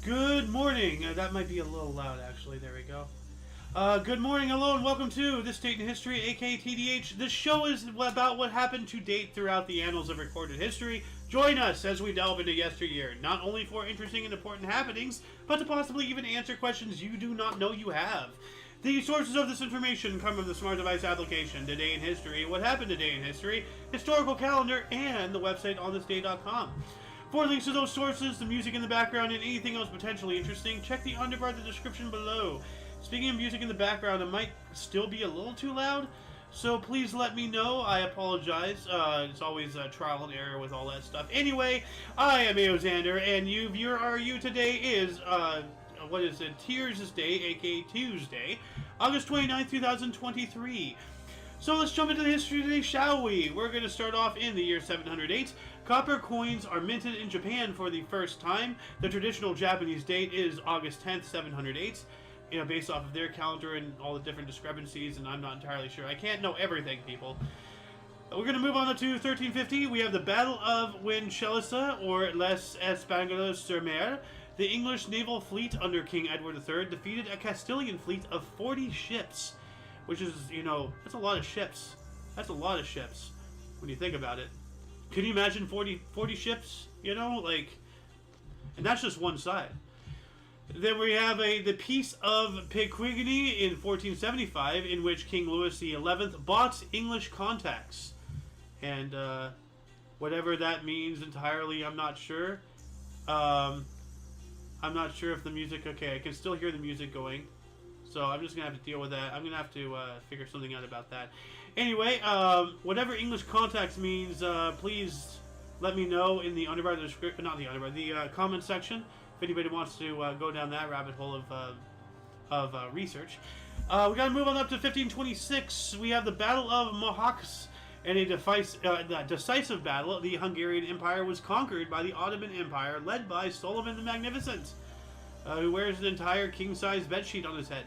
Good morning. That might be a little loud, actually. There we go. Good morning, hello, and welcome to This Date in History, aka TDH. This show is about what happened to date throughout the annals of recorded history. Join us as we delve into yesteryear, not only for interesting and important happenings, but to possibly even answer questions you do not know you have. The sources of this information come from the Smart Device application, Today in History, What Happened Today in History, Historical Calendar, and the website onthisday.com. For links to those sources, the music in the background, and anything else potentially interesting, check the underbar of the description below. Speaking of music in the background, it might still be a little too loud, so please let me know. I apologize. It's always trial and error with all that stuff. Anyway, I am Aoxander, and viewer are you today is, what is it, Tears Day, aka Tuesday, August 29th, 2023. So let's jump into the history today, shall we? We're going to start off in the year 708. Copper coins are minted in Japan for the first time. The traditional Japanese date is August 10th, 708. You know, based off of their calendar and all the different discrepancies, and I'm not entirely sure. I can't know everything, people. We're going to move on to 1350. We have the Battle of Winchelsea, or Les Espagnols sur Mer. The English naval fleet under King Edward III defeated a Castilian fleet of 40 ships. Which is, you know, that's a lot of ships. That's a lot of ships when you think about it. Can you imagine 40 ships? You know, like, and that's just one side. Then we have the Peace of Picquigny in 1475, in which King Louis XI bought English contacts. And whatever that means entirely, I'm not sure. I'm not sure if the music... Okay, I can still hear the music going. So I'm just going to have to deal with that. I'm going to have to figure something out about that. Anyway, whatever English contacts means, please let me know in the underbar, the comment section. If anybody wants to go down that rabbit hole of research. We got to move on up to 1526. We have the Battle of Mohacs. In a decisive battle, the Hungarian Empire was conquered by the Ottoman Empire, led by Suleiman the Magnificent, who wears an entire king-size bedsheet on his head.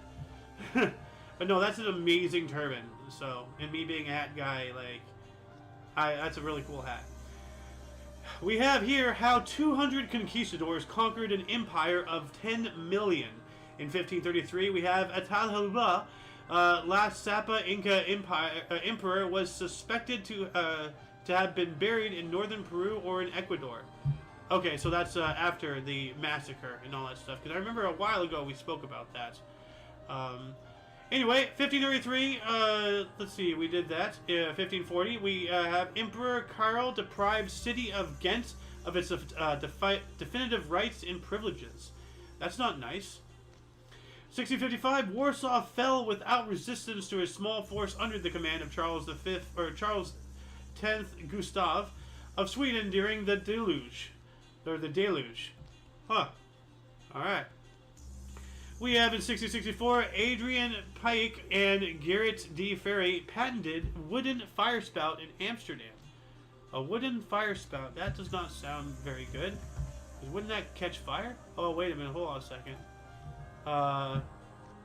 But no, that's an amazing turban. So, and me being a hat guy, like, that's a really cool hat. We have here how 200 conquistadors conquered an empire of 10 million. In 1533, we have Atahualpa, last Sapa Inca emperor, was suspected to have been buried in northern Peru or in Ecuador. Okay, so that's after the massacre and all that stuff. Because I remember a while ago we spoke about that. Anyway, 1533, let's see, we did that. 1540, we have Emperor Karl deprived city of Ghent of its definitive rights and privileges. That's not nice. 1655, Warsaw fell without resistance to a small force under the command of Charles X Gustav of Sweden during the deluge. Or the deluge. Huh. Alright. We have in 1664, Adrian Pike and Gerrit de Ferry patented wooden fire spout in Amsterdam. A wooden fire spout. That does not sound very good. Wouldn't that catch fire? Oh, wait a minute. Hold on a second.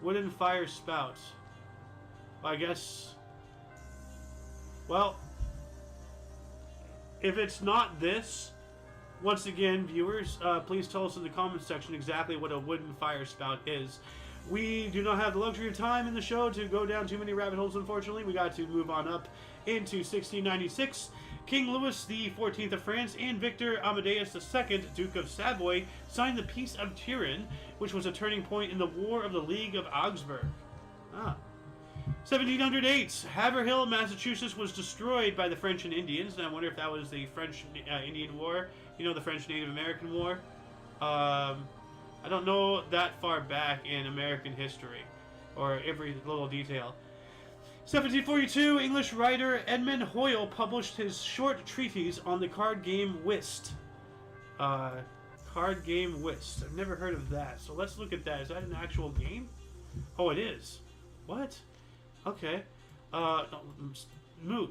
Wooden fire spout. I guess... Well, if it's not this... Once again, viewers, please tell us in the comments section exactly what a wooden fire spout is. We do not have the luxury of time in the show to go down too many rabbit holes, unfortunately. We got to move on up into 1696. King Louis XIV of France and Victor Amadeus II, Duke of Savoy, signed the Peace of Turin, which was a turning point in the War of the League of Augsburg. 1708, Haverhill, Massachusetts was destroyed by the French and Indians, and I wonder if that was the French-Indian War, you know, the French-Native American War. I don't know that far back in American history, or every little detail. 1742, English writer Edmund Hoyle published his short treatise on the card game whist. Card game whist. I've never heard of that, so let's look at that. Is that an actual game? Oh, it is. What? Okay. Move.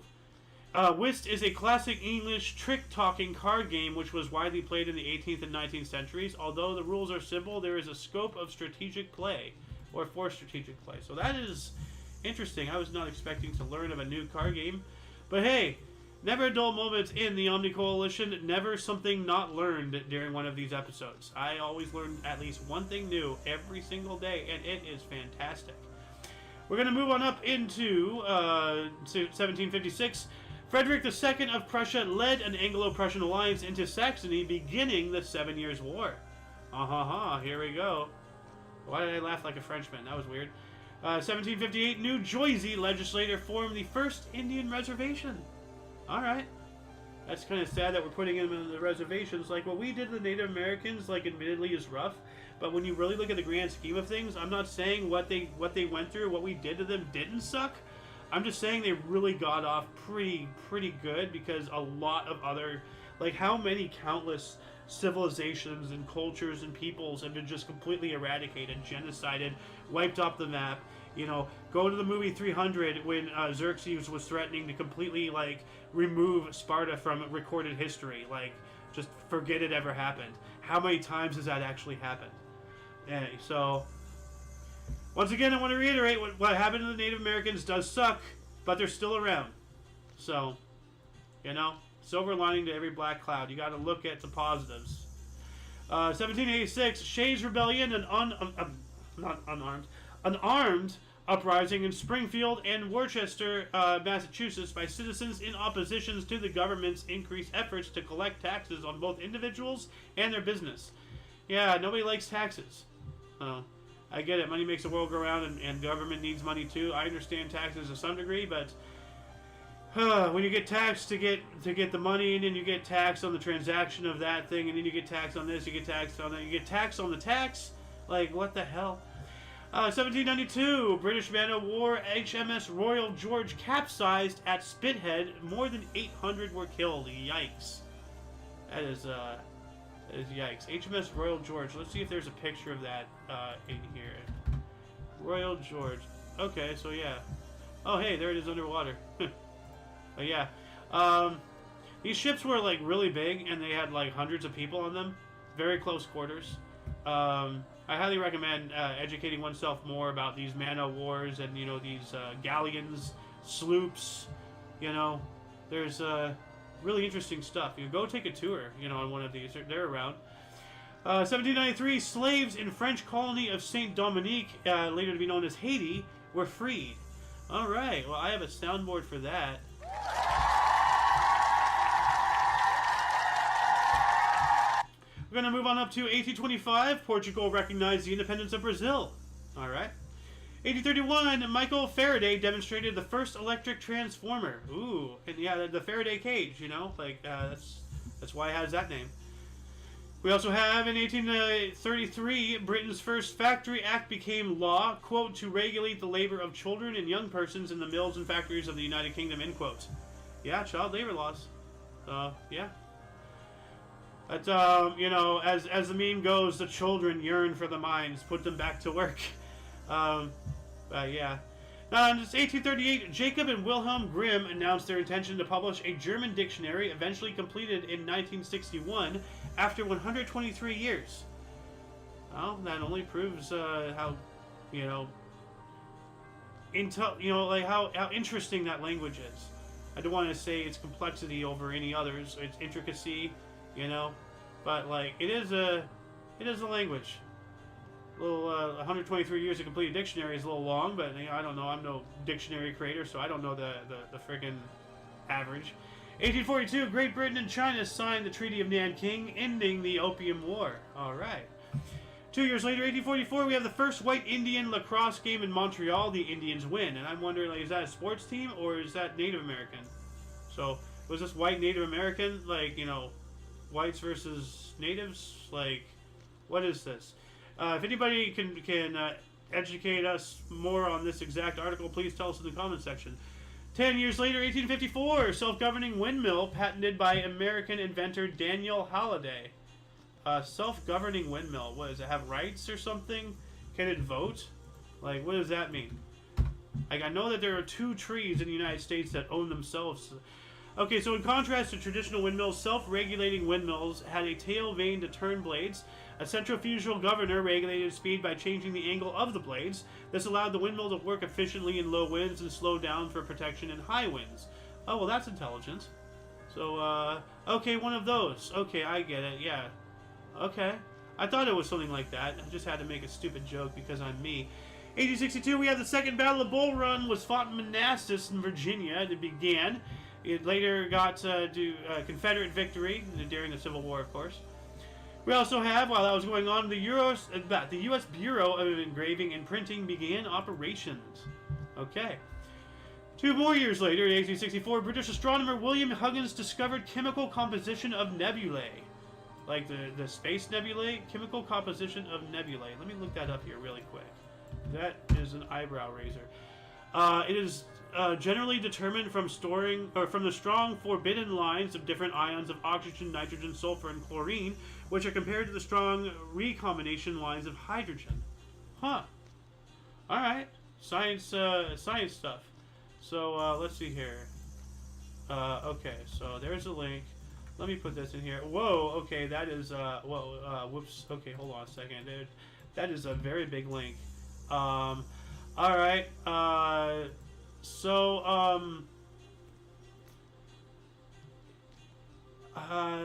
Whist is a classic English trick-talking card game which was widely played in the 18th and 19th centuries. Although the rules are simple, there is a scope of strategic play, or for strategic play. So that is interesting. I was not expecting to learn of a new card game. But hey, Never a dull moment in the Omni Coalition. Never something not learned during one of these episodes. I always learn at least one thing new every single day, and it is fantastic. We're going to move on up into 1756. Frederick II of Prussia led an Anglo-Prussian alliance into Saxony, beginning the 7 Years' War. Here we go. Why did I laugh like a Frenchman? That was weird. 1758, New Jersey legislator formed the first Indian reservation. Alright. That's kind of sad that we're putting them in the reservations. Like, what we did to the Native Americans, like, admittedly is rough. But when you really look at the grand scheme of things, I'm not saying what they went through, what we did to them didn't suck. I'm just saying they really got off pretty good, because a lot of other, like, how many countless civilizations and cultures and peoples have been just completely eradicated, genocided, wiped off the map. You know, go to the movie 300 when Xerxes was threatening to completely, like, remove Sparta from recorded history. Like, just forget it ever happened. How many times has that actually happened? Anyway, so, once again, I want to reiterate what happened to the Native Americans does suck, but they're still around. So, you know, silver lining to every black cloud. You got to look at the positives. 1786, Shays Rebellion, an armed uprising in Springfield and Worcester, Massachusetts, by citizens in opposition to the government's increased efforts to collect taxes on both individuals and their business. Yeah, nobody likes taxes. I get it. Money makes the world go round, and government needs money too. I understand taxes to some degree, but when you get taxed to get the money, and then you get taxed on the transaction of that thing, and then you get taxed on this, you get taxed on that, you get taxed on the tax. Like, what the hell? 1792, British man of war HMS Royal George capsized at Spithead. More than 800 were killed. Yikes. That is yikes. HMS Royal George. Let's see if there's a picture of that in here. Royal George. Okay, so yeah. Oh, hey, there it is underwater. But yeah. These ships were, like, really big, and they had, like, hundreds of people on them. Very close quarters. I highly recommend educating oneself more about these man-o'-wars and, you know, these galleons, sloops. You know, there's really interesting stuff. You go take a tour, you know, on one of these. They're around. 1793, slaves in French colony of Saint Dominique, later to be known as Haiti, were freed. All right. Well, I have a soundboard for that. We're going to move on up to 1825. Portugal recognized the independence of Brazil. All right. 1831, Michael Faraday demonstrated the first electric transformer. Ooh, and yeah, the Faraday cage, you know, like, that's why it has that name. We also have, in 1833, Britain's first Factory Act became law, quote, to regulate the labor of children and young persons in the mills and factories of the United Kingdom, end quote. Yeah, child labor laws. Yeah. But, you know, as the meme goes, the children yearn for the mines. Put them back to work. Yeah. Now, in 1838, Jacob and Wilhelm Grimm announced their intention to publish a German dictionary, eventually completed in 1961, after 123 years. Well, that only proves how, you know, like how interesting that language is. I don't want to say its complexity over any others, its intricacy, you know, but like it is a language. A little 123 years to complete a dictionary is a little long, but you know, I don't know. I'm no dictionary creator, so I don't know the friggin' average. 1842, Great Britain and China signed the Treaty of Nanking, ending the Opium War. All right. 2 years later, 1844, we have the first white Indian lacrosse game in Montreal. The Indians win, and I'm wondering, like, is that a sports team or is that Native American? So was this white Native American, like, you know, whites versus natives? Like, what is this? If anybody can educate us more on this exact article, please tell us in the comment section. 10 years later, 1854, self-governing windmill patented by American inventor Daniel Halliday. Self-governing windmill. What does it have rights or something? Can it vote? Like, what does that mean? Like, I know that there are 2 trees in the United States that own themselves. Okay, so in contrast to traditional windmills, self-regulating windmills had a tail vane to turn blades. A centrifugal governor regulated speed by changing the angle of the blades. This allowed the windmill to work efficiently in low winds and slow down for protection in high winds. Oh, well, that's intelligent. So, okay, one of those. Okay, I get it, yeah. Okay. I thought it was something like that. I just had to make a stupid joke because I'm me. 1862, we have the Second Battle of Bull Run was fought in Manassas in Virginia. It began. It later got to Confederate victory during the Civil War, of course. We also have, while that was going on, the U.S. Bureau of Engraving and Printing began operations. Okay. 2 more years later, in 1864, British astronomer William Huggins discovered chemical composition of nebulae. Like the space nebulae, chemical composition of nebulae. Let me look that up here really quick. That is an eyebrow raiser. It is generally determined from the strong forbidden lines of different ions of oxygen, nitrogen, sulfur, and chlorine, which are compared to the strong recombination lines of hydrogen. Huh. All right. Science stuff. So let's see here. Okay, so there's a link. Let me put this in here. Whoa. Okay, that is whoops. Okay, hold on a second, dude. That is a very big link. All right.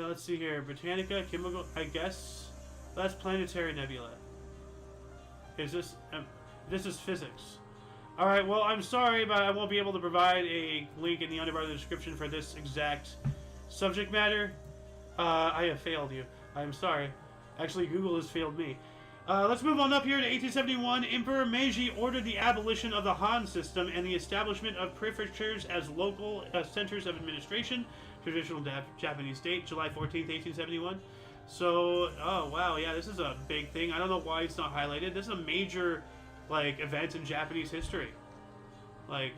Let's see here. Britannica, chemical. I guess that's planetary nebula. Is this? This is physics. All right. Well, I'm sorry, but I won't be able to provide a link in the underbar of the description for this exact subject matter. I have failed you. I'm sorry. Actually, Google has failed me. Let's move on up here to 1871. Emperor Meiji ordered the abolition of the Han system and the establishment of prefectures as local centers of administration. Traditional Japanese date, July 14th, 1871. So, oh wow, yeah, this is a big thing. I don't know why it's not highlighted. This is a major, event in Japanese history. I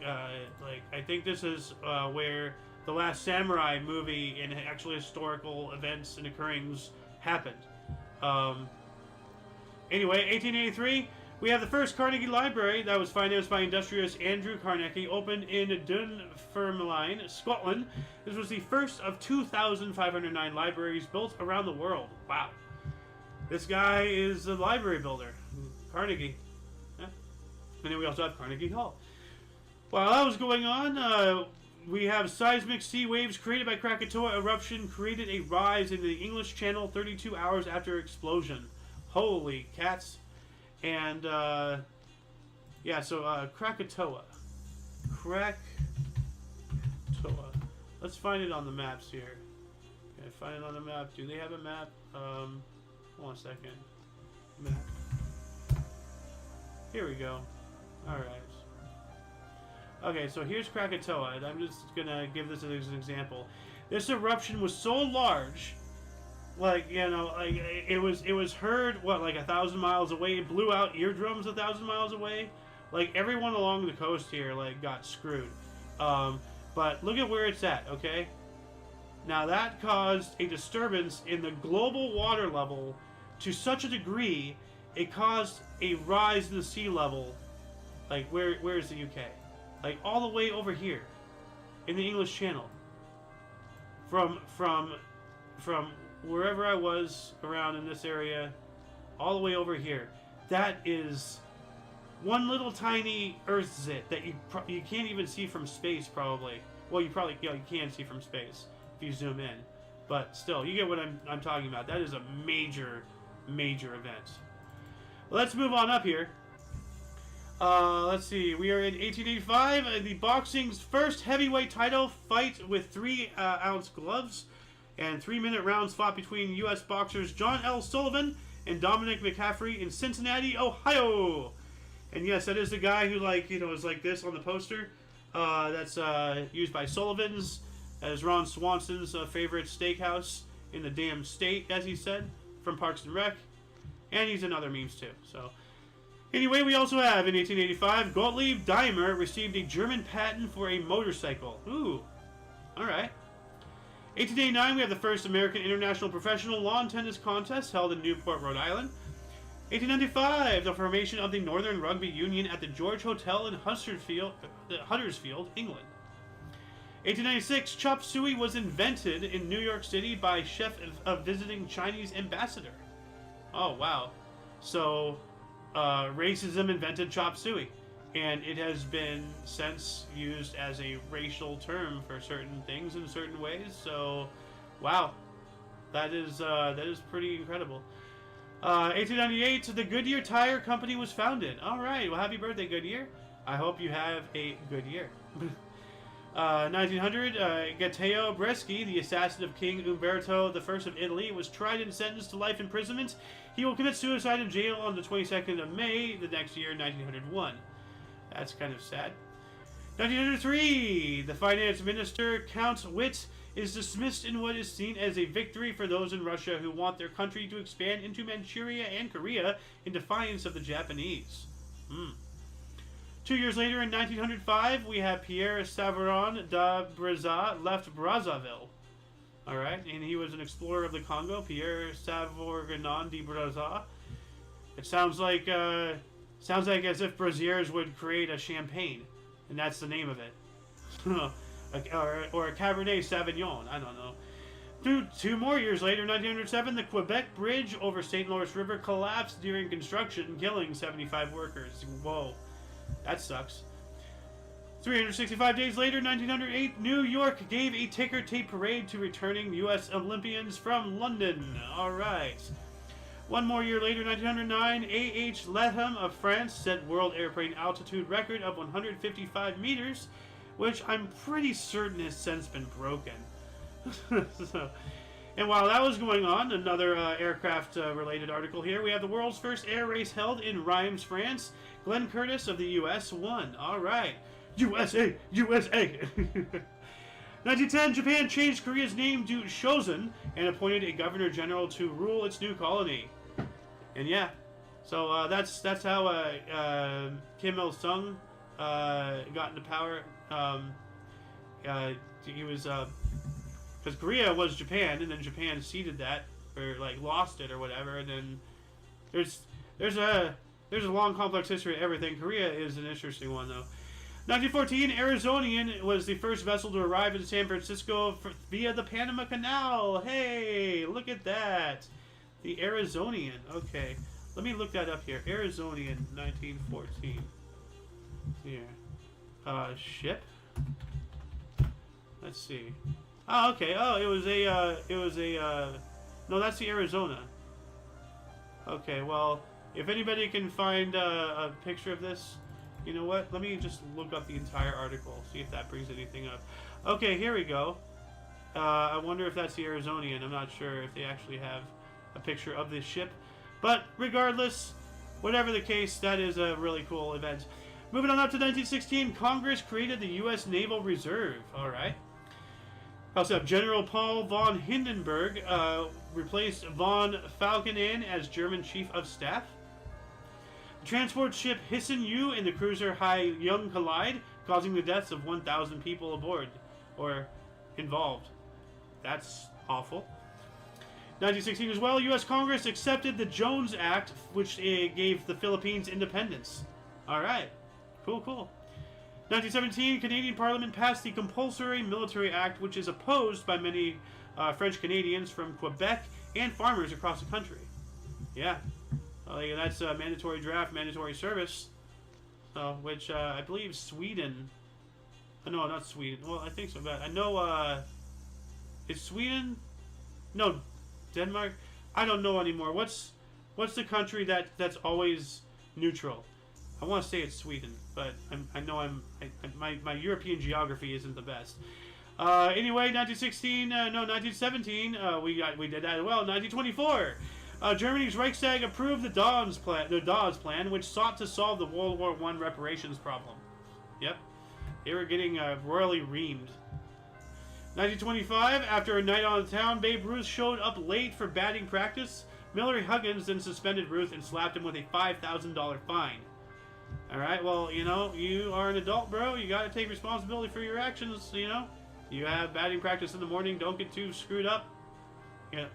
think this is where the Last Samurai movie and actually historical events and occurrings happened. Anyway, 1883, we have the first Carnegie Library that was financed by industrialist Andrew Carnegie, opened in Dunfermline, Scotland. This was the first of 2,509 libraries built around the world. Wow. This guy is a library builder. Carnegie. Yeah. And then we also have Carnegie Hall. While that was going on, we have seismic sea waves created by Krakatoa eruption created a rise in the English Channel 32 hours after explosion. Holy cats. And, yeah, so, Krakatoa. Krakatoa. Let's find it on the maps here. Okay, find it on the map. Do they have a map? Hold on a second. Map. Here we go. Alright. Okay, so here's Krakatoa, and I'm just gonna give this as an example. This eruption was so large, it was heard, 1,000 miles away. It blew out eardrums 1,000 miles away. Everyone along the coast here, got screwed. But look at where it's at, okay? Now, that caused a disturbance in the global water level to such a degree, it caused a rise in the sea level. Where is the UK? All the way over here, in the English Channel. From wherever I was around in this area, all the way over here. That is one little tiny Earth zit that you can't even see from space, probably. Well, you can see from space if you zoom in, but still, you get what I'm talking about. That is a major, major event. Let's move on up here. Let's see. We are in 1885. The boxing's first heavyweight title fight with 3-ounce gloves and 3-minute rounds fought between U.S. boxers John L. Sullivan and Dominic McCaffrey in Cincinnati, Ohio. And yes, that is the guy who, is like this on the poster. That's used by Sullivan's as Ron Swanson's favorite steakhouse in the damn state, as he said, from Parks and Rec. And he's in other memes too. So, anyway, we also have in 1885, Gottlieb Daimler received a German patent for a motorcycle. Ooh, all right. 1889, we have the first American International Professional Lawn Tennis Contest held in Newport, Rhode Island. 1895, the formation of the Northern Rugby Union at the George Hotel in Huddersfield, England. 1896, chop suey was invented in New York City by chef of visiting Chinese ambassador. Oh, wow. So, racism invented chop suey. and it has been since used as a racial term for certain things in certain ways. So, wow, that is pretty incredible. 1898, the Goodyear Tire Company was founded. All right, well, happy birthday, Goodyear. I hope you have a good year. 1900, Gaetano Bresci, the assassin of King Umberto I of Italy, was tried and sentenced to life imprisonment. He will commit suicide in jail on the 22nd of May the next year, 1901. That's kind of sad. 1903, the finance minister, Count Witt, is dismissed in what is seen as a victory for those in Russia who want their country to expand into Manchuria and Korea in defiance of the Japanese. 2 years later, in 1905, we have Pierre Savron de Brazza left Brazzaville. All right, and he was an explorer of the Congo, Pierre Savron de Brazza. It sounds like as if Braziers would create a champagne, and that's the name of it, or a Cabernet Sauvignon. I don't know. Two more years later, 1907, the Quebec Bridge over St. Lawrence River collapsed during construction, killing 75 workers. Whoa. That sucks. 365 days later, 1908, New York gave a ticker tape parade to returning U.S. Olympians from London. All right. One more year later, 1909, A.H. Latham of France set world airplane altitude record of 155 meters, which I'm pretty certain has since been broken. And while that was going on, another aircraft-related article here. We have the world's first air race held in Reims, France. Glenn Curtis of the U.S. won. All right. USA! USA! 1910, Japan changed Korea's name to Shozen and appointed a governor-general to rule its new colony. And yeah, so that's how Kim Il-sung got into power. He was... because Korea was Japan, and then Japan ceded that, or like lost it or whatever, and then there's a long complex history of everything. Korea is an interesting one though. 1914, Arizonian was the first vessel to arrive in San Francisco via the Panama Canal. Hey, look at that, the Arizonian. Okay, let me look that up here. Arizonian, 1914. Here, ship. Let's see. Oh, okay. Oh, it was a, no, that's the Arizona. Okay, well, if anybody can find a picture of this, you know what? Let me just look up the entire article, see if that brings anything up. Okay, here we go. I wonder if that's the Arizonian. I'm not sure if they actually have a picture of this ship. But regardless, whatever the case, that is a really cool event. Moving on up to 1916, Congress created the U.S. Naval Reserve. All right. Also have General Paul von Hindenburg replaced von Falkenhayn as German Chief of Staff. The transport ship Hissen U and the cruiser Hai Young collide, causing the deaths of 1,000 people aboard or involved. That's awful. 1916 as well, U.S. Congress accepted the Jones Act, which gave the Philippines independence. All right, cool. 1917, Canadian Parliament passed the Compulsory Military Act, which is opposed by many French Canadians from Quebec and farmers across the country. Yeah, that's a mandatory draft, mandatory service, which I believe Sweden... no, not Sweden. Well, I think so, but I know... is Sweden? No, Denmark? I don't know anymore. What's the country that's always neutral? I want to say it's Sweden, but my European geography isn't the best. Anyway, 1917, we did that as well. 1924, Germany's Reichstag approved the Dawes Plan, which sought to solve the World War I reparations problem. Yep, they were getting royally reamed. 1925, after a night on the town, Babe Ruth showed up late for batting practice. Mallory Huggins then suspended Ruth and slapped him with a $5,000 fine. Alright, well, you are an adult, bro. You gotta take responsibility for your actions, You have batting practice in the morning. Don't get too screwed up.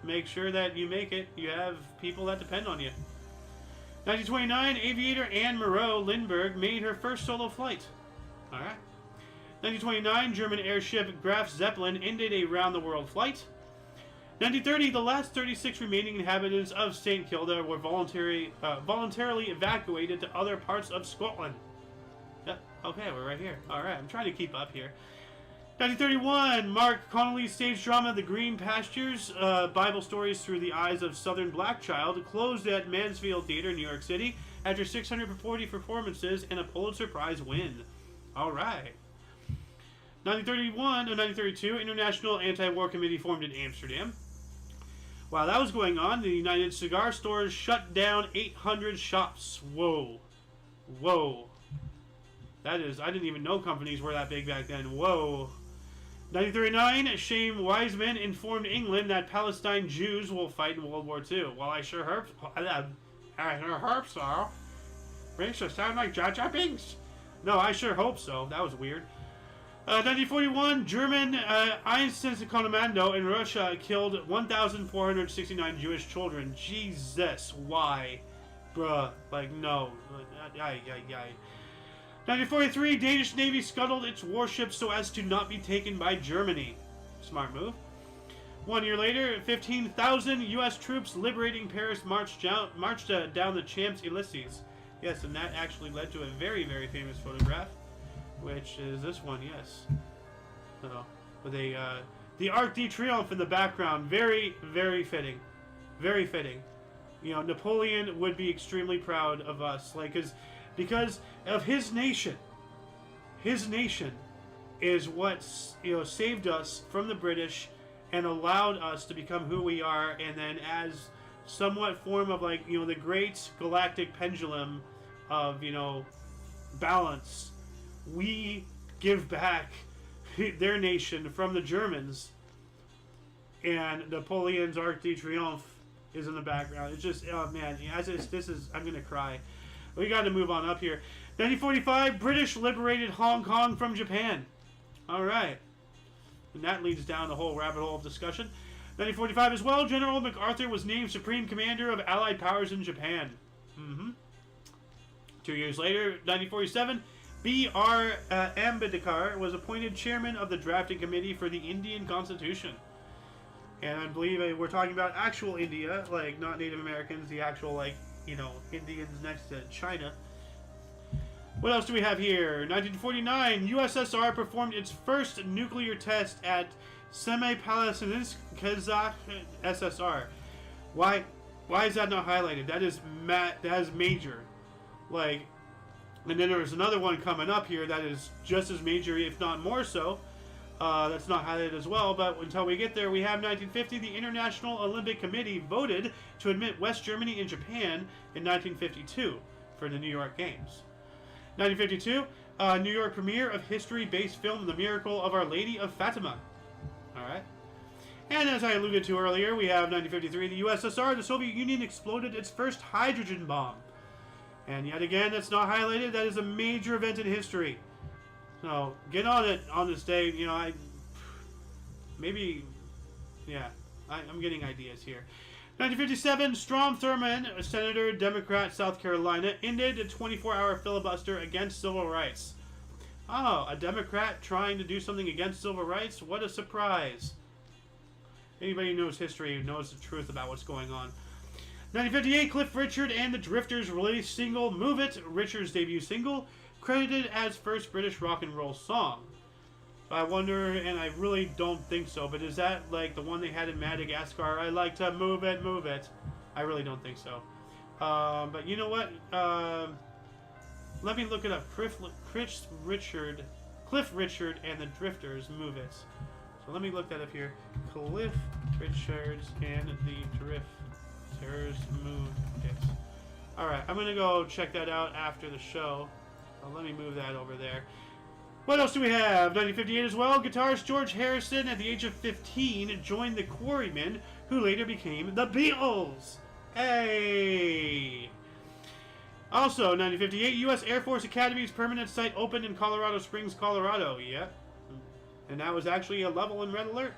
Make sure that you make it. You have people that depend on you. 1929, aviator Anne Moreau Lindbergh made her first solo flight. Alright. 1929, German airship Graf Zeppelin ended a round-the-world flight. 1930, the last 36 remaining inhabitants of St. Kilda were voluntarily evacuated to other parts of Scotland. Yep. Okay, we're right here. All right, I'm trying to keep up here. 1931, Mark Connolly's stage drama, The Green Pastures, Bible Stories Through the Eyes of Southern Black Child, closed at Mansfield Theater, New York City, after 640 performances and a Pulitzer Prize win. All right. 1932, International Anti-War Committee formed in Amsterdam. While that was going on, the United Cigar Stores shut down 800 shops. Whoa. Whoa. That is, I didn't even know companies were that big back then. Whoa. 1939, Shane Wiseman informed England that Palestine Jews will fight in World War II. Well, I sure hope so. Makes it sound like Jar Jar Binks. No, I sure hope so. That was weird. 1941, German Einsatzkommando in Russia killed 1,469 Jewish children. Jesus, why? Bruh, like, no. 1943, Danish Navy scuttled its warships so as to not be taken by Germany. Smart move. 1 year later, 15,000 U.S. troops liberating Paris marched down the Champs-Élysées. Yes, and that actually led to a very, very famous photograph, which is this one, yes. So, with the Arc de Triomphe in the background. Very, very fitting. Very fitting. You know, Napoleon would be extremely proud of us, like, because of his nation. His nation is what, you know, saved us from the British and allowed us to become who we are, and then as somewhat form of, like, you know, the great galactic pendulum of, you know, balance, we give back their nation from the Germans, and Napoleon's Arc de Triomphe is in the background. It's just, oh man, I'm gonna cry. We got to move on up here. 1945, British liberated Hong Kong from Japan. All right. And that leads down the whole rabbit hole of discussion. 1945 as well, General MacArthur was named Supreme Commander of Allied Powers in Japan. 2 years later, 1947, B.R. Ambedkar was appointed Chairman of the Drafting Committee for the Indian Constitution. And I believe we're talking about actual India, like not Native Americans, the actual, like, you know, Indians next to China. What else do we have here? 1949, USSR performed its first nuclear test at Semipalatinsk, Kazakh SSR. Why is that not highlighted? That is major. Like, and then there's another one coming up here that is just as major, if not more so. That's not highlighted as well, but until we get there, we have 1950. The International Olympic Committee voted to admit West Germany and Japan in 1952 for the New York Games. 1952, New York premiere of history-based film The Miracle of Our Lady of Fatima. Alright. And as I alluded to earlier, we have 1953. The USSR, the Soviet Union, exploded its first hydrogen bomb. And yet again, that's not highlighted. That is a major event in history. So, get on it on this day. You know, I'm getting ideas here. 1957, Strom Thurmond, a senator, Democrat, South Carolina, ended a 24-hour filibuster against civil rights. Oh, a Democrat trying to do something against civil rights? What a surprise. Anybody who knows history knows the truth about what's going on. 1958, Cliff Richard and the Drifters released single Move It, Richard's debut single, credited as first British rock and roll song. I wonder, and I really don't think so, but is that like the one they had in Madagascar? I like to move it, move it. I really don't think so. But you know what? Let me look it up. Cliff Richard and the Drifters, Move It. So let me look that up here. Cliff Richards and the Drifters, Move It. Alright, I'm going to go check that out after the show. Let me move that over there. What else do we have? 1958 as well. Guitarist George Harrison, at the age of 15, joined the Quarrymen, who later became the Beatles. Hey! Also, 1958, U.S. Air Force Academy's permanent site opened in Colorado Springs, Colorado. Yep. And that was actually a level in Red Alert.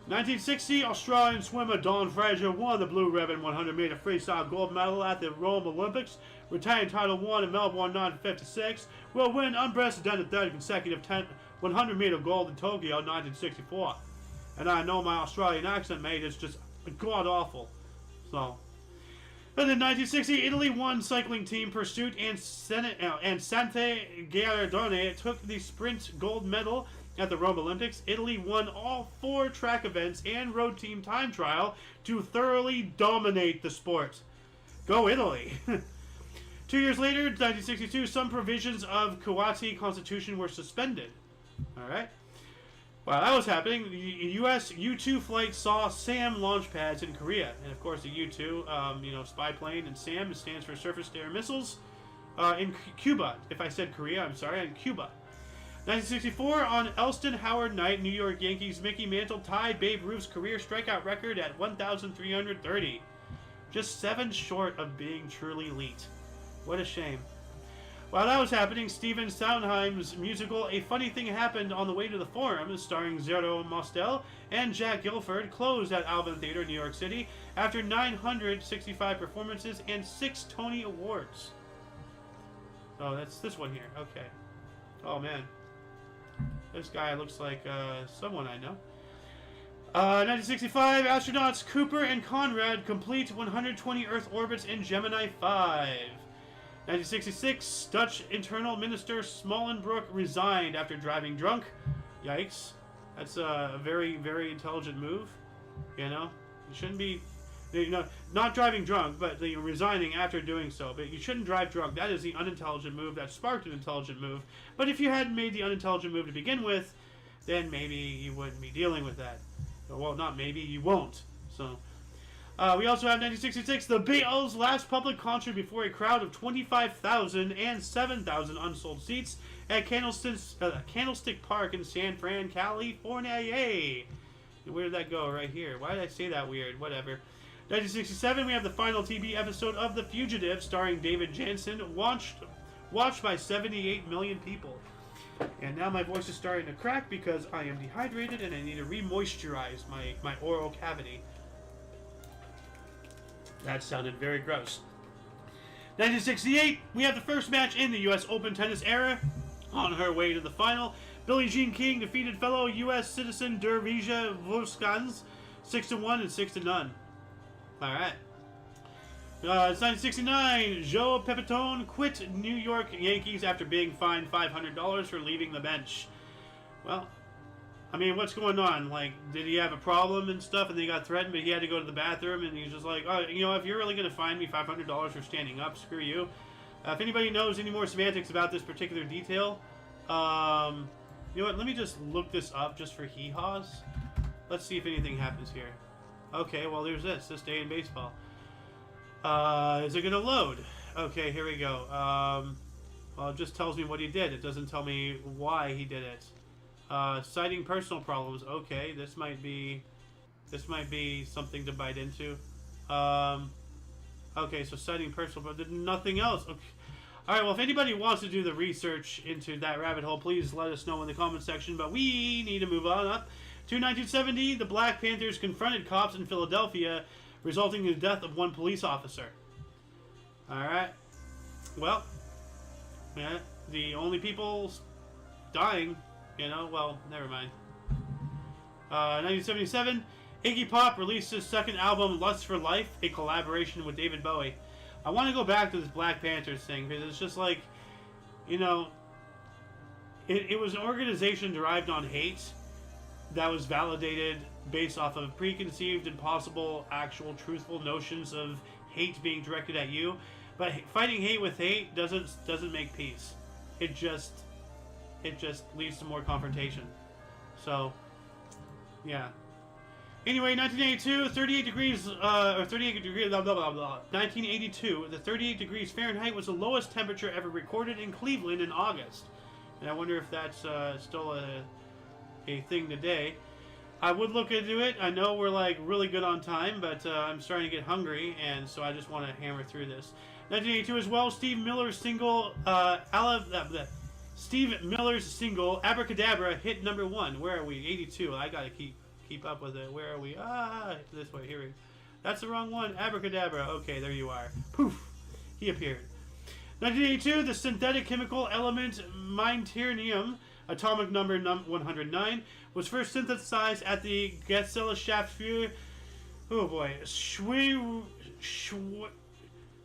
1960, Australian swimmer Dawn Fraser won the Blue Ribbon 100 meter freestyle gold medal at the Rome Olympics, retained Title I in Melbourne 1956, will win unprecedented third consecutive 100 meter gold in Tokyo 1964. And I know my Australian accent, mate, is just god awful. So, And in 1960, Italy won cycling team Pursuit and Sante Giardone took the sprint gold medal at the Rome Olympics. Italy won all 4 track events and road team time trial to thoroughly dominate the sport. Go Italy! 2 years later, 1962, some provisions of Kuwaiti constitution were suspended. Alright. While that was happening, the U.S. U-2 flight saw SAM launch pads in Korea. And of course the U-2, spy plane, and SAM stands for surface-to-air missiles. In Cuba. If I said Korea, I'm sorry, in Cuba. 1964, on Elston Howard night, New York Yankees Mickey Mantle tied Babe Ruth's career strikeout record at 1,330. Just 7 short of being truly elite. What a shame. While that was happening, Stephen Sondheim's musical A Funny Thing Happened on the Way to the Forum, starring Zero Mostel and Jack Gilford, closed at Alvin Theater, New York City, after 965 performances and 6 Tony Awards. Oh, that's this one here. Okay. Oh, man. This guy looks like someone I know. 1965, astronauts Cooper and Conrad complete 120 Earth orbits in Gemini 5. 1966, Dutch Internal Minister Smolenbroek resigned after driving drunk. Yikes. That's a very, very intelligent move. You know? You shouldn't be... not driving drunk, but resigning after doing so. But you shouldn't drive drunk. That is the unintelligent move that sparked an intelligent move. But if you hadn't made the unintelligent move to begin with, then maybe you wouldn't be dealing with that. Well, not maybe, you won't. So... we also have 1966, the Beatles' last public concert before a crowd of 25,000 and 7,000 unsold seats at Candlestick Park in San Fran, California. Where did that go? Right here. Why did I say that weird? Whatever. 1967, we have the final TV episode of The Fugitive, starring David Jansen, watched by 78 million people. And now my voice is starting to crack because I am dehydrated and I need to re-moisturize my oral cavity. That sounded very gross. 1968, we have the first match in the U.S. Open tennis era. On her way to the final, Billie Jean King defeated fellow U.S. citizen Dervisha Voskans 6-1 and 6-0. Alright. It's 1969. Joe Pepitone quit New York Yankees after being fined $500 for leaving the bench. Well, I mean, what's going on? Like, did he have a problem and stuff and they got threatened, but he had to go to the bathroom and he's just like, oh, if you're really going to fine me $500 for standing up, screw you. If anybody knows any more semantics about this particular detail, you know what, let me just look this up just for hee-haws. Let's see if anything happens here. Okay, well, there's this day in baseball. Is it going to load? Okay, here we go. Well, it just tells me what he did. It doesn't tell me why he did it. Citing personal problems. Okay, this might be something to bite into. Okay, so citing personal problems. Nothing else. Okay. Alright, well, if anybody wants to do the research into that rabbit hole, please let us know in the comment section. But we need to move on up to 1970. The Black Panthers confronted cops in Philadelphia, resulting in the death of 1 police officer. Alright. Well, yeah, the only people dying... well, never mind. 1977, Iggy Pop released his second album, Lust for Life, a collaboration with David Bowie. I want to go back to this Black Panthers thing, because it's just like, it was an organization derived on hate that was validated based off of preconceived and possible actual truthful notions of hate being directed at you. But fighting hate with hate doesn't make peace. It just leads to more confrontation. So, yeah. Anyway, 1982, 38 degrees, 1982, the 38 degrees Fahrenheit was the lowest temperature ever recorded in Cleveland in August. And I wonder if that's still a thing today. I would look into it. I know we're like really good on time, but I'm starting to get hungry, and so I just want to hammer through this. 1982 as well, Steve Miller's single, Abracadabra hit #1. Where are we? 82. I gotta keep up with it. Where are we? This way. Here we. That's the wrong one. Abracadabra. Okay, there you are. Poof. He appeared. 1982. The synthetic chemical element Meitnernium, atomic number 109, was first synthesized at the Gesellschaft für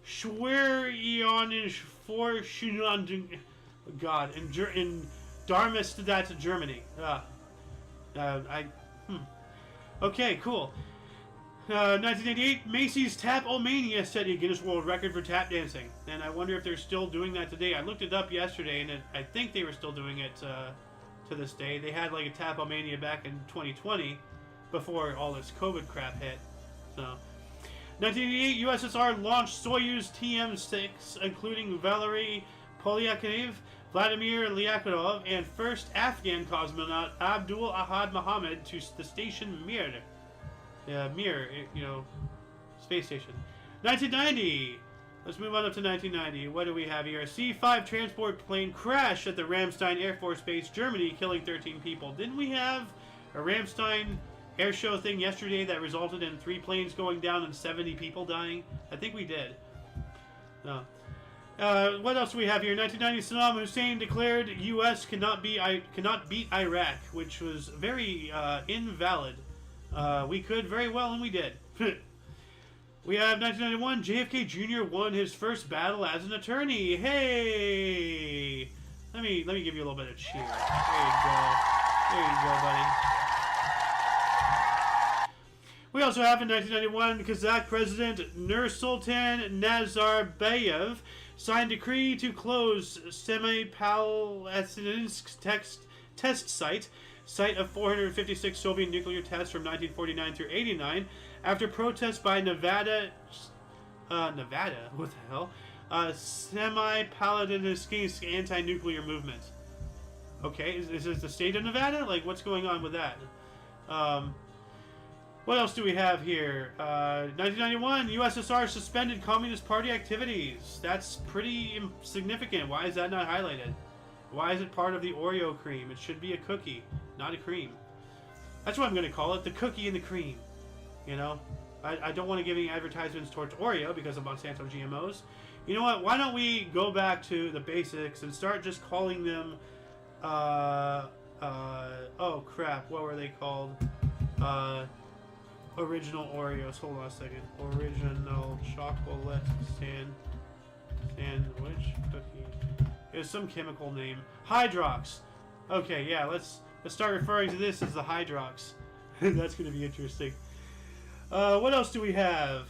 Schwerionisch Forschung. God, in Darmstadt, Germany. Okay, cool. 1988, Macy's Tap-O-Mania set a Guinness World Record for tap dancing. And I wonder if they're still doing that today. I looked it up yesterday, and I think they were still doing it to this day. They had like a Tap-O-Mania back in 2020, before all this COVID crap hit. So, 1988, USSR launched Soyuz TM-6, including Valery Polyakov, Vladimir Lyakhodov, and first Afghan cosmonaut Abdul Ahad Mohammed to the station Mir. Mir, space station. 1990. Let's move on up to 1990. What do we have here? A C-5 transport plane crashed at the Ramstein Air Force Base, Germany, killing 13 people. Didn't we have a Ramstein air show thing yesterday that resulted in 3 planes going down and 70 people dying? I think we did. No. What else do we have here? 1990, Saddam Hussein declared U.S. cannot beat Iraq, which was very invalid. We could very well, and we did. We have 1991, JFK Jr. won his first battle as an attorney. Hey! Let me give you a little bit of cheer. There you go. There you go, buddy. We also have in 1991, Kazakh President Nursultan Nazarbayev signed a decree to close Semipalatinsk test site of 456 Soviet nuclear tests from 1949 through 89 after protests by Nevada, what the hell? Semipalatinsk anti-nuclear movement. Okay, is this the state of Nevada? Like, what's going on with that? What else do we have here? 1991, USSR suspended Communist Party activities. That's pretty significant. Why is that not highlighted? Why is it part of the Oreo cream? It should be a cookie, not a cream. That's what I'm going to call it, the cookie and the cream. You know? I don't want to give any advertisements towards Oreo because of Monsanto GMOs. You know what? Why don't we go back to the basics and start just calling them... oh crap, what were they called? Original Oreos. Hold on a second. Original chocolate sandwich cookie. It's some chemical name. Hydrox. Okay, yeah. Let's start referring to this as the Hydrox. That's going to be interesting. What else do we have?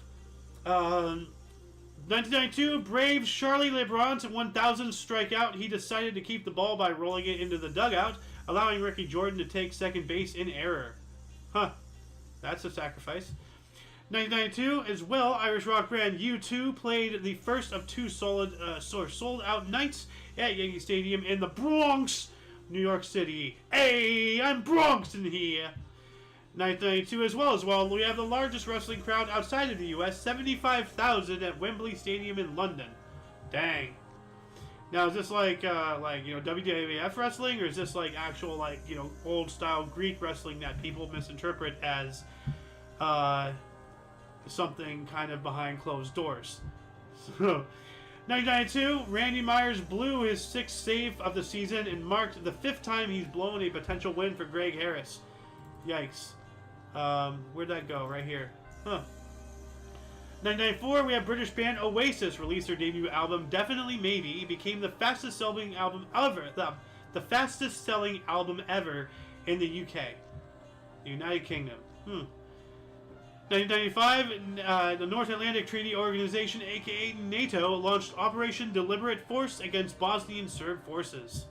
1992, Braves Charlie Lebrun's 1,000th strikeout. He decided to keep the ball by rolling it into the dugout, allowing Ricky Jordan to take second base in error. Huh. That's a sacrifice. 1992 as well, Irish rock band U2 played the first of 2 sold-out nights at Yankee Stadium in the Bronx, New York City. Hey, I'm Bronx in here. 1992 as well, we have the largest wrestling crowd outside of the U.S., 75,000 at Wembley Stadium in London. Dang. Now, is this like WWF wrestling, or is this like actual, old-style Greek wrestling that people misinterpret as something kind of behind closed doors? So, 1992, Randy Myers blew his 6th save of the season and marked the 5th time he's blown a potential win for Greg Harris. Yikes. Where'd that go? Right here. Huh. 1994, we have British band Oasis release their debut album, Definitely Maybe. It became the fastest selling album ever. The fastest selling album ever in the UK. The United Kingdom. 1995, the North Atlantic Treaty Organization, aka NATO, launched Operation Deliberate Force against Bosnian Serb forces.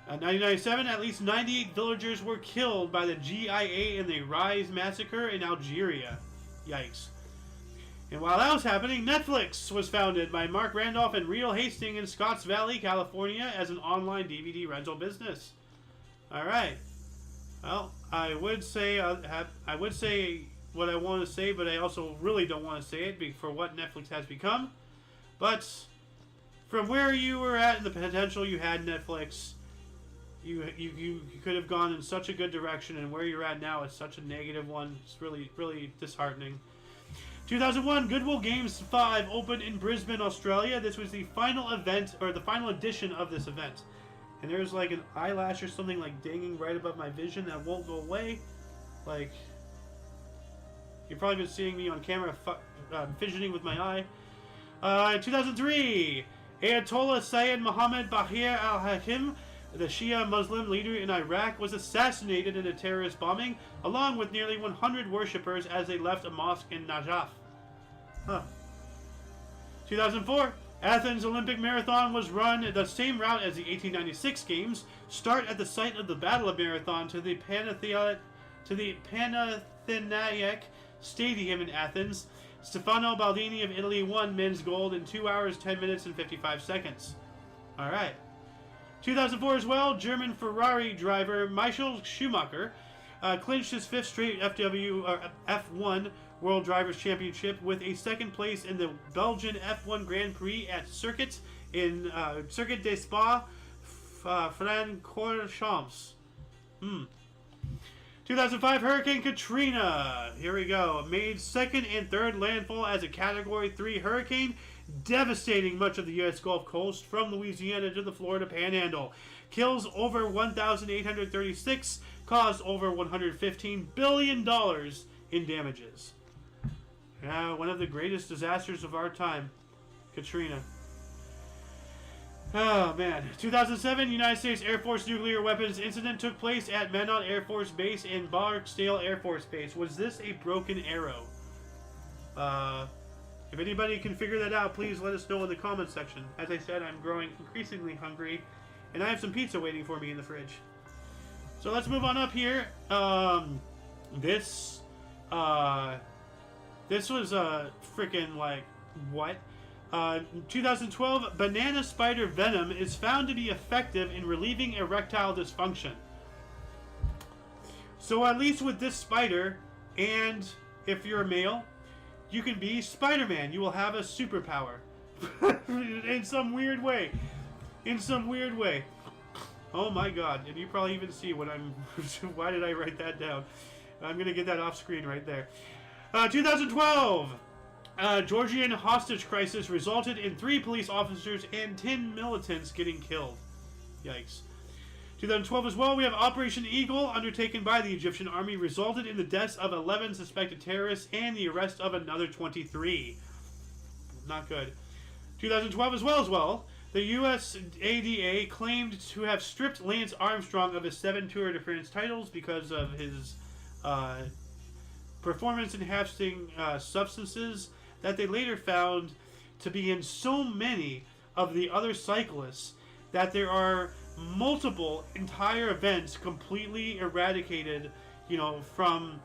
1997, at least 98 villagers were killed by the GIA in the Rise massacre in Algeria. Yikes. And while that was happening, Netflix was founded by Mark Randolph and Real Hastings in Scotts Valley, California, as an online DVD rental business. Alright. Well, I would say what I want to say, but I also really don't want to say it for what Netflix has become. But from where you were at and the potential you had, Netflix, you could have gone in such a good direction, and where you're at now is such a negative one. It's really, really disheartening. 2001, Goodwill Games 5 opened in Brisbane, Australia. This was the final event, or the final edition of this event. And there's like an eyelash or something like dangling right above my vision that won't go away. Like, you've probably been seeing me on camera fidgeting with my eye. 2003, Ayatollah Syed Mohammed Bahir al-Hakim, the Shia Muslim leader in Iraq, was assassinated in a terrorist bombing, along with nearly 100 worshippers as they left a mosque in Najaf. 2004, Athens Olympic Marathon was run the same route as the 1896 Games. Start at the site of the Battle of Marathon to the Panathinaik Stadium in Athens. Stefano Baldini of Italy won men's gold in 2 hours, 10 minutes, and 55 seconds. Alright. 2004 as well, German Ferrari driver Michael Schumacher clinched his 5th straight F1 World Drivers' Championship with a second place in the Belgian F1 Grand Prix at Circuit des Spa Francorchamps. 2005 Hurricane Katrina, here we go, made second and third landfall as a Category 3 hurricane, devastating much of the U.S. Gulf Coast from Louisiana to the Florida Panhandle. Kills over 1,836, caused over $115 billion in damages. One of the greatest disasters of our time, Katrina. Oh, man. 2007, United States Air Force nuclear weapons incident took place at Minot Air Force Base and Barksdale Air Force Base. Was this a broken arrow? If anybody can figure that out, please let us know in the comments section. As I said, I'm growing increasingly hungry, and I have some pizza waiting for me in the fridge. So let's move on up here. This was freaking like, what? 2012, banana spider venom is found to be effective in relieving erectile dysfunction. So at least with this spider, and if you're a male, you can be Spider-Man. You will have a superpower. In some weird way. In some weird way. Oh my god. And you probably even see what I'm... Why did I write that down? I'm going to get that off screen right there. 2012. Georgian hostage crisis resulted in 3 police officers and 10 militants getting killed. Yikes. 2012 as well, we have Operation Eagle, undertaken by the Egyptian army, resulted in the deaths of 11 suspected terrorists and the arrest of another 23. Not good. 2012 as well, the USADA claimed to have stripped Lance Armstrong of his 7 Tour de France titles because of his performance-enhancing substances that they later found to be in so many of the other cyclists that there are multiple entire events completely eradicated, you know, from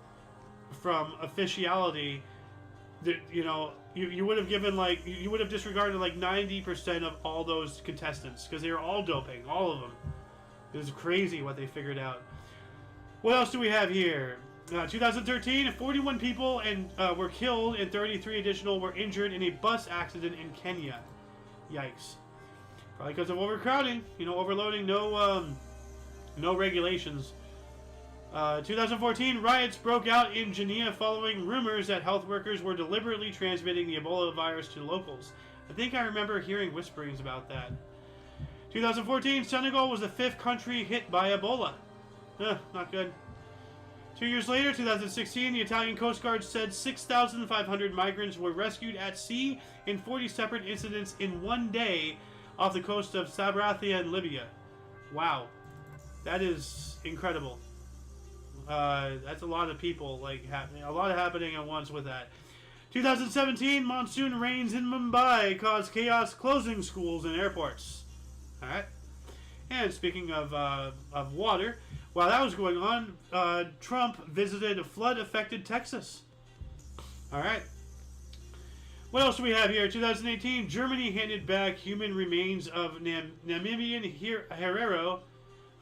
officiality. That, you know, you would have given, like, you would have disregarded like 90% of all those contestants because they were all doping, all of them. It was crazy what they figured out. What else do we have here? 2013, 41 people were killed and 33 additional were injured in a bus accident in Kenya. Yikes. Probably because of overcrowding, you know, overloading, no regulations. 2014, riots broke out in Guinea following rumors that health workers were deliberately transmitting the Ebola virus to locals. I think I remember hearing whisperings about that. 2014, Senegal was the 5th country hit by Ebola. Not good. 2 years later, 2016, the Italian Coast Guard said 6,500 migrants were rescued at sea in 40 separate incidents in one day off the coast of Sabrathia in Libya. Wow. That is incredible. That's a lot of people, like, happening. A lot happening at once with that. 2017, monsoon rains in Mumbai caused chaos closing schools and airports. Alright. And speaking of water, while that was going on, Trump visited flood-affected Texas. Alright. What else do we have here? 2018, Germany handed back human remains of Namibian Herero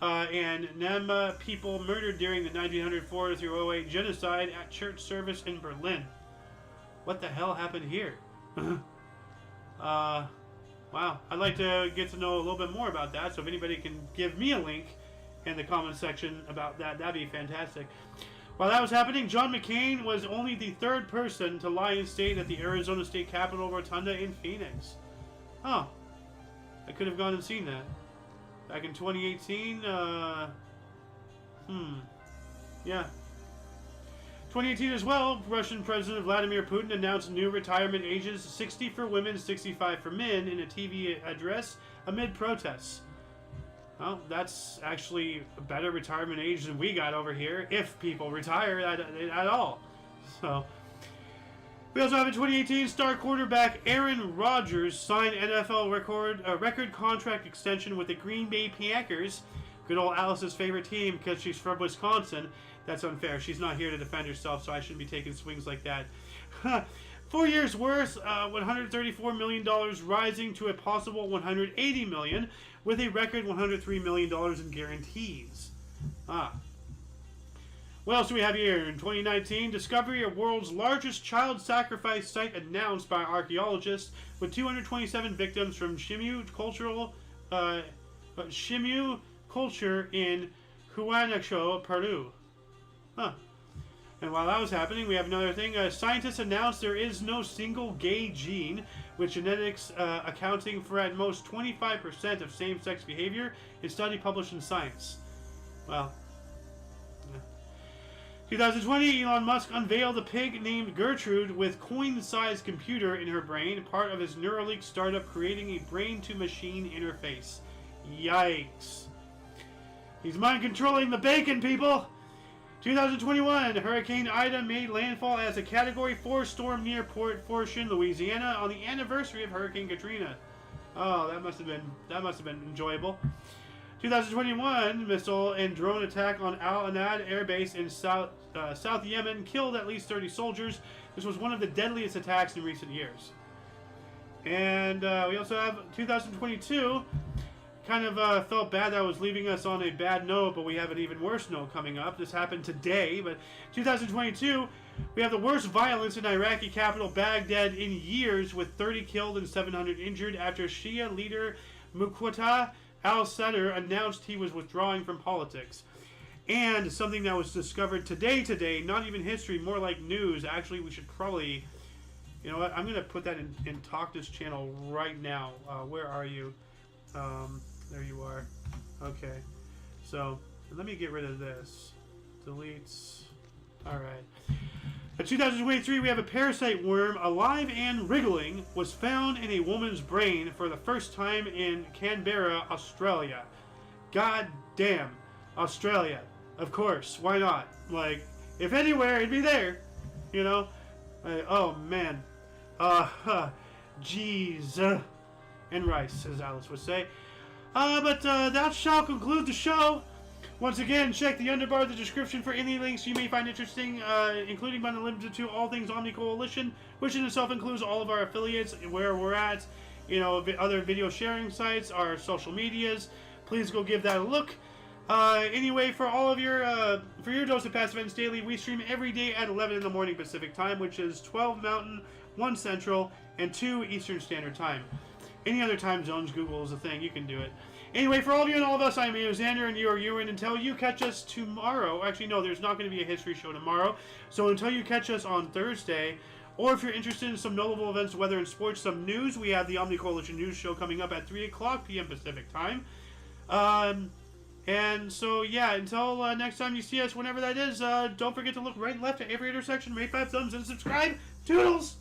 and Nama people murdered during the 1904 through 08 genocide at church service in Berlin. What the hell happened here? Wow. I'd like to get to know a little bit more about that, so if anybody can give me a link in the comment section about that, that'd be fantastic. While that was happening, John McCain was only the 3rd person to lie in state at the Arizona State Capitol Rotunda in Phoenix. Oh. I could have gone and seen that. Back in 2018, yeah. 2018 as well, Russian President Vladimir Putin announced new retirement ages, 60 for women, 65 for men, in a TV address amid protests. Well, that's actually a better retirement age than we got over here, if people retire at all. So, we also have in 2018, star quarterback Aaron Rodgers signed NFL record contract extension with the Green Bay Packers. Good old Alice's favorite team, because she's from Wisconsin. That's unfair. She's not here to defend herself, so I shouldn't be taking swings like that. 4 years worth, $134 million, rising to a possible $180 million, with a record $103 million in guarantees. What else do we have here? In 2019, discovery of world's largest child sacrifice site announced by archaeologists, with 227 victims from Shimu culture in Huanacho, Peru. And while that was happening, we have another thing. Scientists announced there is no single gay gene, with genetics accounting for at most 25% of same-sex behavior, in study published in Science. Well, 2020, Elon Musk unveiled a pig named Gertrude with coin-sized computer in her brain, part of his Neuralink startup creating a brain-to-machine interface. Yikes. He's mind-controlling the bacon, people! 2021, Hurricane Ida made landfall as a Category 4 storm near Port Fortune, Louisiana, on the anniversary of Hurricane Katrina. Oh, that must have been enjoyable. 2021, missile and drone attack on Al Anad Air Base in South Yemen killed at least 30 soldiers. This was one of the deadliest attacks in recent years. And we also have 2022. Kind of felt bad that I was leaving us on a bad note, but we have an even worse note coming up. This happened today, but 2022, we have the worst violence in Iraqi capital Baghdad in years, with 30 killed and 700 injured after Shia leader Muqtada al-Sadr announced he was withdrawing from politics. And something that was discovered today, not even history, more like news. Actually, we should probably, you know what, I'm going to put that in Talk This channel right now. Where are you? There you are. Okay. So, let me get rid of this. Deletes. Alright. In 2023, we have a parasite worm, alive and wriggling, was found in a woman's brain for the first time in Canberra, Australia. God damn. Australia. Of course. Why not? Like, if anywhere, it'd be there. You know? Oh, man. Jeez. And rice, as Alice would say. But that shall conclude the show. Once again, check the underbar of the description for any links you may find interesting, including but not limited to all things Omni Coalition, which in itself includes all of our affiliates, where we're at, you know, other video sharing sites, our social medias. Please go give that a look. Anyway, for all of your, for your dose of past events daily, we stream every day at 11 in the morning Pacific time, which is 12 Mountain, 1 Central, and 2 Eastern Standard Time. Any other time zones, Google is a thing. You can do it. Anyway, for all of you and all of us, I'm Xander, and you are Ewan. Until you catch us tomorrow. Actually, no, there's not going to be a history show tomorrow. So until you catch us on Thursday, or if you're interested in some notable events, whether in sports, some news, we have the Omni Coalition News Show coming up at 3 o'clock p.m. Pacific time. And so, yeah, until next time you see us, whenever that is, don't forget to look right and left at every intersection, rate 5 thumbs, and subscribe. Toodles!